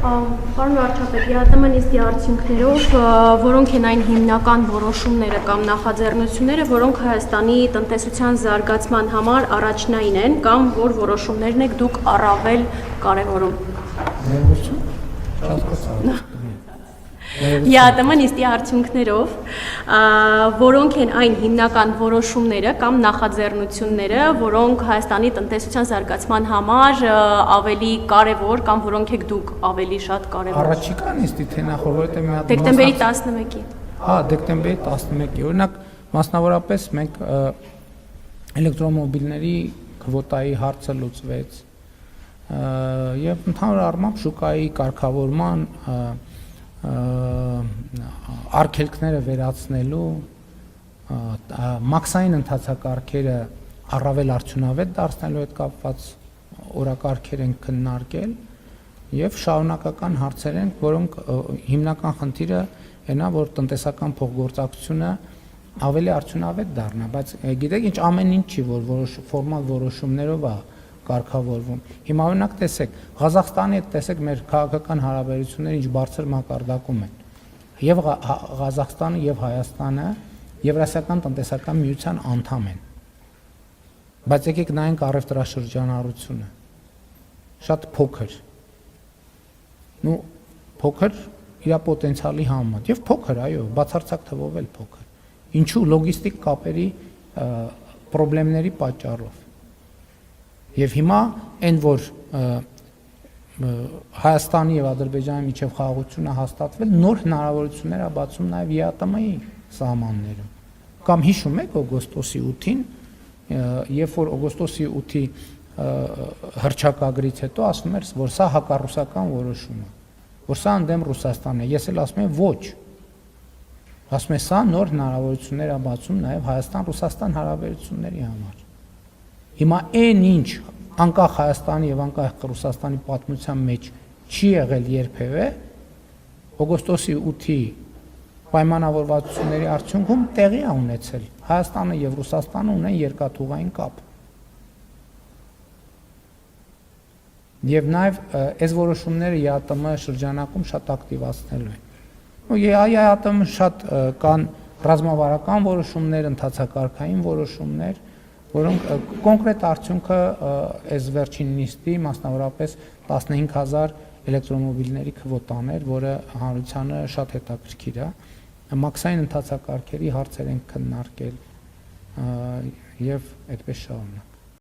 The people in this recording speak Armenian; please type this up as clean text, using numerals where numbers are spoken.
Պարոն վարչապետ, ԵԱՏՄ նիստի արդյունքներով, որոնք են այն հիմնական որոշումները կամ նախաձեռնությունները, որոնք Հայաստանի տնտեսության զարգացման համար առաջնային են, կամ որ որոշումներն եք դուք առավել կարևորում։ ԵԱՏՄ նիստի արդյունքներով, որոնք են այն հիմնական որոշումները կամ նախաձեռնությունները, որոնք Հայաստանի տնտեսության զարգացման համար ավելի կարևոր կամ որոնք եք դուք ավելի շատ կարևոր։ Առաջիկա նիստի թե նախորդ, որովհետև մի հատ Դեկտեմբերի 11-ի։ Հա, դեկտեմբերի 11-ի։ Օրինակ, մասնավորապես մենք էլեկտրոմոբիլների քվոտայի հարցը լուծվեց եւ ընդհանուր առմամբ շուկայի կարգավորման արգելքները վերացնելու մաքսային ընթացակարգերը առավել արդյունավետ դարձնելու հետ կապված օրակարգեր են քննարկել եւ շարունակական հարցեր են, որոնք հիմնական խնդիրը այնա, որ տնտեսական փոխգործակցությունը ավելի արդյունավետ դառնա, բայց գիտեք ինչ ամեն ինչ չի, որ ֆորմալ որոշումներով է կարգավորվում։ Հիմա օրինակ տեսեք, Ղազախստանի հետ տեսեք մեր քաղաքական հարաբերությունները ինչ բարձր մակարդակում են։ Եվ Ղազախստանը եւ Հայաստանը Եվրասիական տնտեսական միության անդամ են։ Բայց եկեք նայենք առևտրաշրջանառությունը։ Շատ փոքր։ Ну, փոքր իր պոտենցիալի համեմատ եւ փոքր, այո, բացարձակ թվով էլ փոքր։ Ինչու լոգիստիկ կապերի խնդիրների պատճառով։ Եվ հիմա այն որ Հայաստանի եւ Ադրբեջանի միջև խաղաղությունը հաստատվել նոր հնարավորություններ է բացում նաեւ ԵԱՏՄ-ի սահմաններում։ Կամ հիշում եք օգոստոսի 8-ին, երբ որ օգոստոսի 8-ի հռչակագրից հետո ասվում էր, որ սա հակառուսական որոշում է, որ սա ընդդեմ Ռուսաստանն է։ Ես էլ ասում եմ ոչ։ Ասում եմ սա նոր հնարավորություններ է բացում նաեւ Հայաստան-Ռուսաստան հարաբերությունների համար։ Հիմա այն ինչ անկախ Հայաստանի եւ անկախ Ռուսաստանի պատմության մեջ չի եղել երբևէ օգոստոսի 8-ի պայմանավորվածությունների արդյունքում տեղի է ունեցել։ Հայաստանը եւ Ռուսաստանը ունեն երկաթուղային կապ։ Եվ նաեւ այս որոշումները ԵԱՏՄ շրջանակում շատ ակտիվացնելու են։ Ու ԵԱՏՄ շատ կան ռազմավարական որոշումներ, ընթացակարգային որոշումներ, որոնք կոնկրետ արդյունքը այս վերջին նիստի մասնավորապես 15000 էլեկտրոմոբիլների քվոտաներ, որը հանրությանը շատ հետաքրքիր է, մաքսային ընթացակարգերի հարցեր են քննարկել եւ այդպես շարունակ։